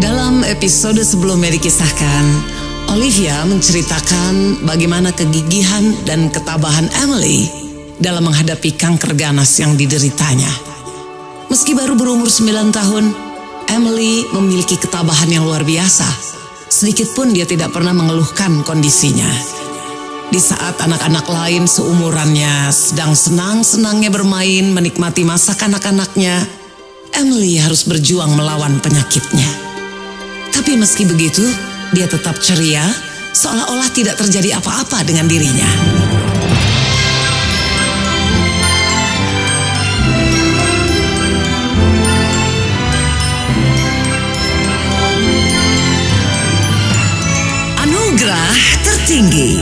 Dalam episode sebelumnya dikisahkan, Olivia menceritakan bagaimana kegigihan dan ketabahan Emily dalam menghadapi kanker ganas yang dideritanya. Meski baru berumur 9 tahun, Emily memiliki ketabahan yang luar biasa. Sedikit pun dia tidak pernah mengeluhkan kondisinya. Di saat anak-anak lain seumurannya sedang senang-senangnya bermain menikmati masa kanak-kanaknya, Emily harus berjuang melawan penyakitnya. Tapi meski begitu, dia tetap ceria, seolah-olah tidak terjadi apa-apa dengan dirinya. Anugerah tertinggi.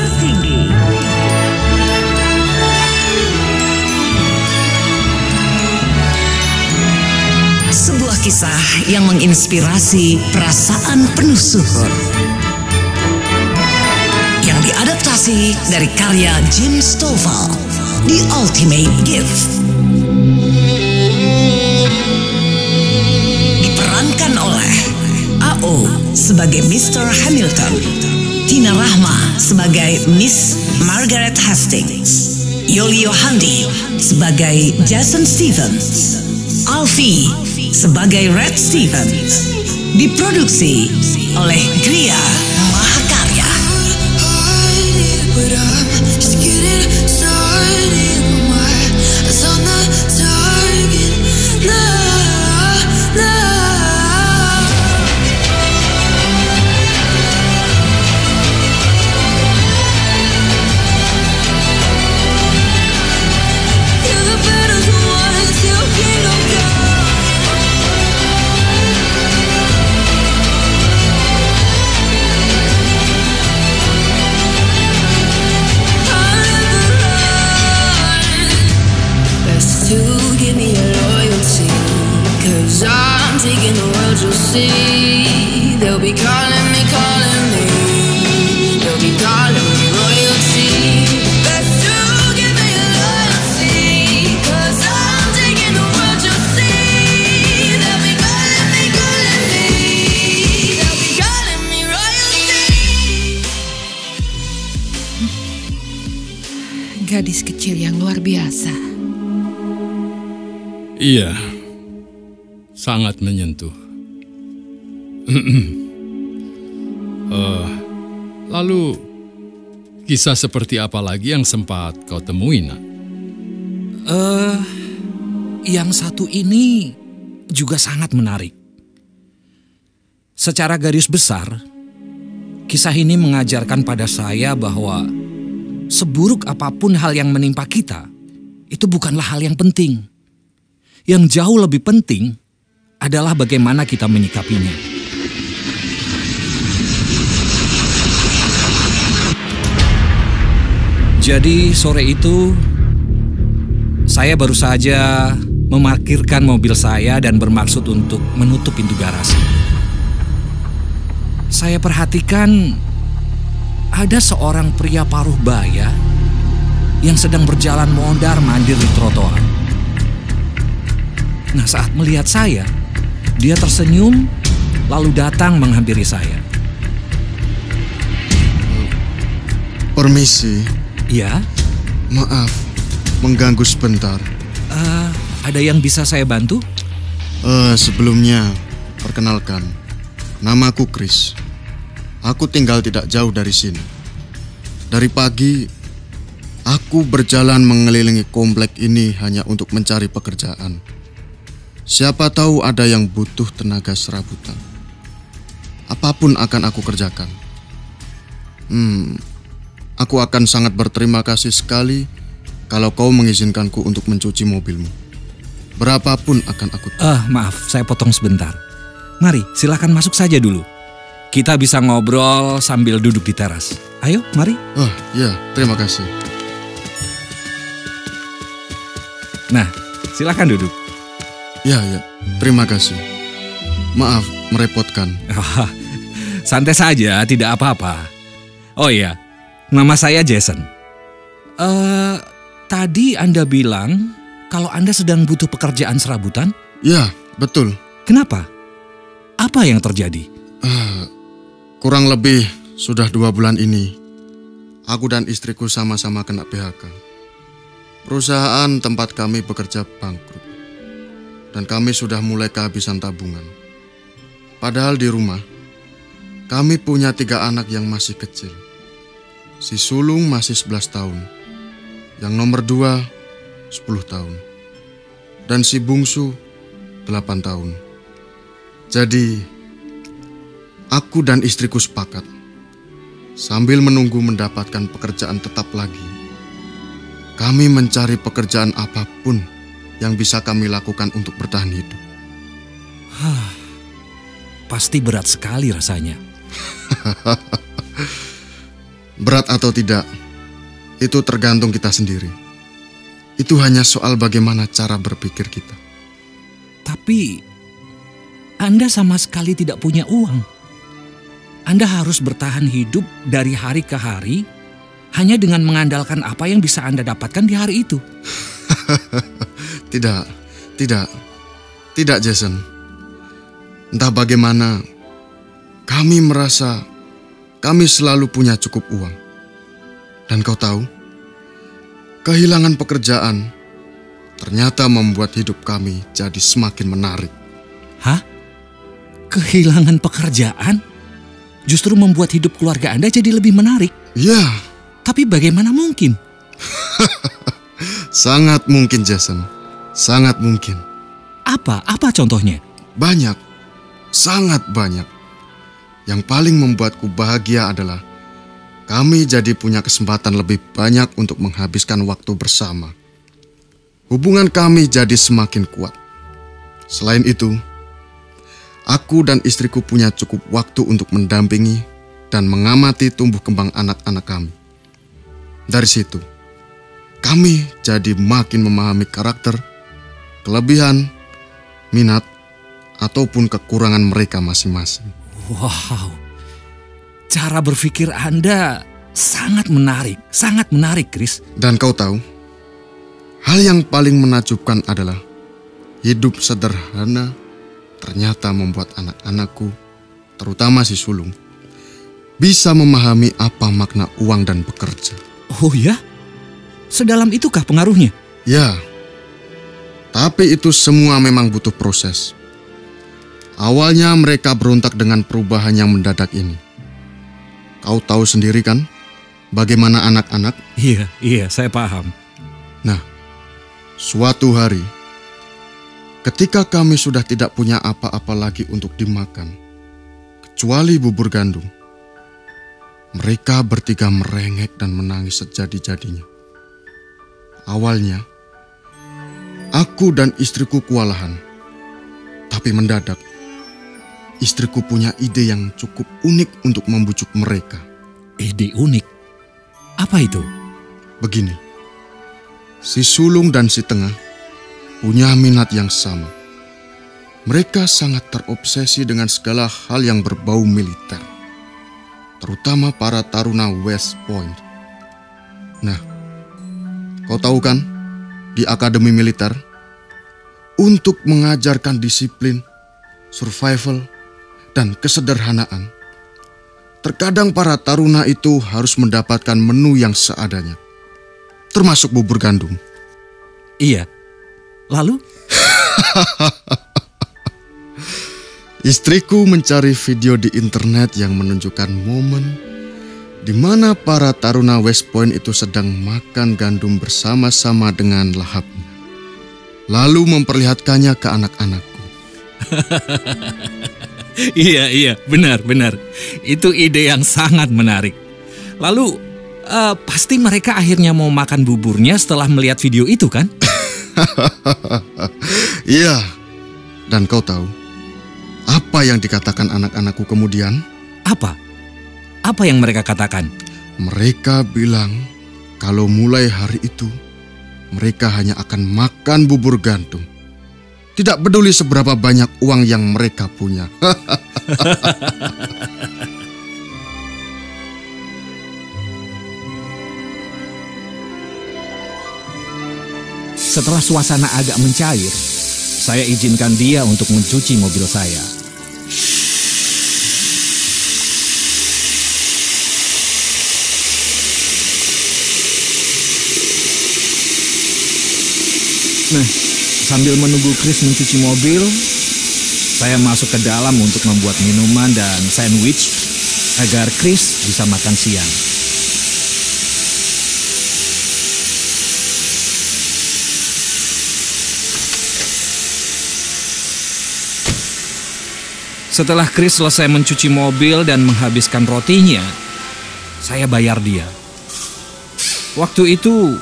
Sebuah kisah yang menginspirasi perasaan penuh syukur. Yang diadaptasi dari karya Jim Stovall, The Ultimate Gift. Diperankan oleh A.O. sebagai Mr. Hamilton, Tina Rahma sebagai Miss Margaret Hastings, Yuli Yohandi sebagai Jason Stevens, Alfie sebagai Red Stevens. Diproduksi oleh Gria Mahakarya. You'll see, they'll be calling me, they'll be calling me royalty. Best to give me loyalty, 'cause I'm taking the world, you'll see. They'll be calling me, they'll be calling me royalty. Gadis kecil yang luar biasa. Iya, sangat menyentuh. Lalu, kisah seperti apa lagi yang sempat kau temui, nak? Yang satu ini juga sangat menarik. Secara garis besar, kisah ini mengajarkan pada saya bahwa seburuk apapun hal yang menimpa kita, itu bukanlah hal yang penting. Yang jauh lebih penting adalah bagaimana kita menyikapinya. Jadi sore itu, saya baru saja memarkirkan mobil saya dan bermaksud untuk menutup pintu garasi. Saya perhatikan ada seorang pria paruh baya yang sedang berjalan mondar-mandir di trotoar. Nah, saat melihat saya, dia tersenyum lalu datang menghampiri saya. Permisi. Ya? Maaf, mengganggu sebentar. Ada yang bisa saya bantu? Sebelumnya, perkenalkan, namaku Chris. Aku tinggal tidak jauh dari sini. Dari pagi, aku berjalan mengelilingi komplek ini hanya untuk mencari pekerjaan. Siapa tahu ada yang butuh tenaga serabutan. Apapun akan aku kerjakan. Aku akan sangat berterima kasih sekali kalau kau mengizinkanku untuk mencuci mobilmu. Berapapun akan aku... Maaf, saya potong sebentar. Mari, silakan masuk saja dulu. Kita bisa ngobrol sambil duduk di teras. Ayo, mari. Ya, terima kasih. Nah, silakan duduk. Ya, terima kasih. Maaf, merepotkan. Santai saja, tidak apa-apa. Oh iya, nama saya Jason. Tadi Anda bilang kalau Anda sedang butuh pekerjaan serabutan? Ya, betul. Kenapa? Apa yang terjadi? Kurang lebih sudah 2 bulan ini, aku dan istriku sama-sama kena PHK. Perusahaan tempat kami bekerja bangkrut, dan kami sudah mulai kehabisan tabungan. Padahal di rumah, kami punya 3 anak yang masih kecil. Si sulung masih 11 tahun, yang nomor 2 10 tahun, dan si bungsu 8 tahun. Jadi, aku dan istriku sepakat, sambil menunggu mendapatkan pekerjaan tetap lagi, kami mencari pekerjaan apapun yang bisa kami lakukan untuk bertahan hidup. Pasti berat sekali rasanya. Berat atau tidak, itu tergantung kita sendiri. Itu hanya soal bagaimana cara berpikir kita. Tapi Anda sama sekali tidak punya uang. Anda harus bertahan hidup dari hari ke hari hanya dengan mengandalkan apa yang bisa Anda dapatkan di hari itu. Tidak Jason. Entah bagaimana, kami merasa kami selalu punya cukup uang. Dan kau tahu, kehilangan pekerjaan ternyata membuat hidup kami jadi semakin menarik. Hah? Kehilangan pekerjaan justru membuat hidup keluarga Anda jadi lebih menarik? Ya, Tapi bagaimana mungkin? sangat mungkin Jason. Sangat mungkin. Apa contohnya? Banyak, sangat banyak. Yang paling membuatku bahagia adalah kami jadi punya kesempatan lebih banyak untuk menghabiskan waktu bersama. Hubungan kami jadi semakin kuat. Selain itu, aku dan istriku punya cukup waktu untuk mendampingi dan mengamati tumbuh kembang anak-anak kami. Dari situ, kami jadi makin memahami karakter, kelebihan, minat, ataupun kekurangan mereka masing-masing. Wow, cara berpikir Anda sangat menarik, Chris. Dan kau tahu, hal yang paling menakjubkan adalah hidup sederhana ternyata membuat anak-anakku, terutama si sulung, bisa memahami apa makna uang dan bekerja. Oh ya? Sedalam itukah pengaruhnya? Ya, tapi itu semua memang butuh proses. Awalnya mereka berontak dengan perubahan yang mendadak ini. Kau tahu sendiri kan, bagaimana anak-anak? Iya, saya paham. Nah, suatu hari, ketika kami sudah tidak punya apa-apa lagi untuk dimakan, kecuali bubur gandum, mereka bertiga merengek dan menangis sejadi-jadinya. Awalnya, aku dan istriku kewalahan, tapi mendadak, istriku punya ide yang cukup unik untuk membujuk mereka. Ide unik? Apa itu? Begini, si sulung dan si tengah punya minat yang sama. Mereka sangat terobsesi dengan segala hal yang berbau militer, terutama para taruna West Point. Nah, kau tahu kan, di akademi militer, untuk mengajarkan disiplin, survival, dan kesederhanaan, terkadang para taruna itu harus mendapatkan menu yang seadanya, termasuk bubur gandum. Iya. Lalu? Istriku mencari video di internet yang menunjukkan momen di mana para taruna West Point itu sedang makan gandum bersama-sama dengan lahapnya, lalu memperlihatkannya ke anak-anakku. Iya, benar. Itu ide yang sangat menarik. Lalu, pasti mereka akhirnya mau makan buburnya setelah melihat video itu kan? Iya, dan kau tahu apa yang dikatakan anak-anakku kemudian? Apa? Apa yang mereka katakan? Mereka bilang kalau mulai hari itu mereka hanya akan makan bubur gandum. Tidak peduli seberapa banyak uang yang mereka punya. Setelah suasana agak mencair, saya izinkan dia untuk mencuci mobil saya. Nah, sambil menunggu Chris mencuci mobil, saya masuk ke dalam untuk membuat minuman dan sandwich agar Chris bisa makan siang. Setelah Chris selesai mencuci mobil dan menghabiskan rotinya, saya bayar dia. Waktu itu,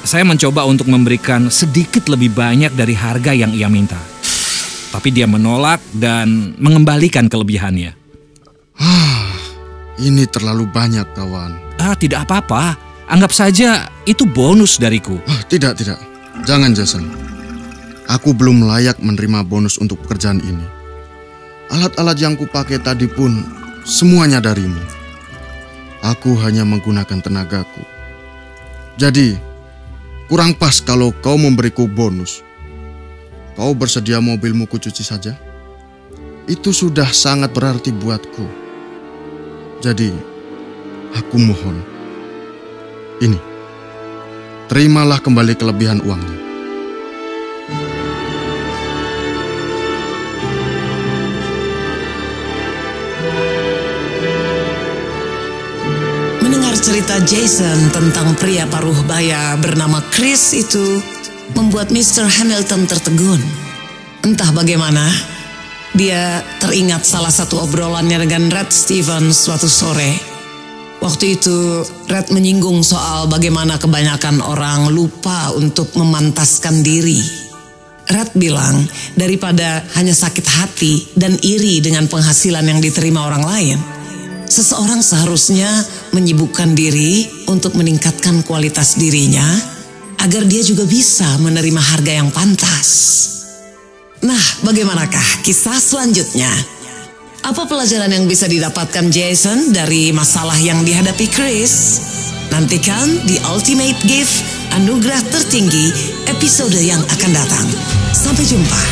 saya mencoba untuk memberikan sedikit lebih banyak dari harga yang ia minta. Tapi dia menolak dan mengembalikan kelebihannya. Ini terlalu banyak, kawan. Tidak apa-apa. Anggap saja itu bonus dariku. Tidak. Jangan, Jason. Aku belum layak menerima bonus untuk pekerjaan ini. Alat-alat yang kupakai tadi pun semuanya darimu. Aku hanya menggunakan tenagaku. Jadi, kurang pas kalau kau memberiku bonus. Kau bersedia mobilmu kucuci saja? Itu sudah sangat berarti buatku. Jadi, aku mohon. Ini, terimalah kembali kelebihan uangnya. Cerita Jason tentang pria paruh baya bernama Chris itu membuat Mr. Hamilton tertegun. Entah bagaimana, dia teringat salah satu obrolannya dengan Red Stevens suatu sore. Waktu itu Red menyinggung soal bagaimana kebanyakan orang lupa untuk memantaskan diri. Red bilang daripada hanya sakit hati dan iri dengan penghasilan yang diterima orang lain, seseorang seharusnya menyibukkan diri untuk meningkatkan kualitas dirinya agar dia juga bisa menerima harga yang pantas. Nah, bagaimanakah kisah selanjutnya? Apa pelajaran yang bisa didapatkan Jason dari masalah yang dihadapi Chris? Nantikan di Ultimate Gift, anugerah tertinggi, episode yang akan datang. Sampai jumpa.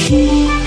Thank you.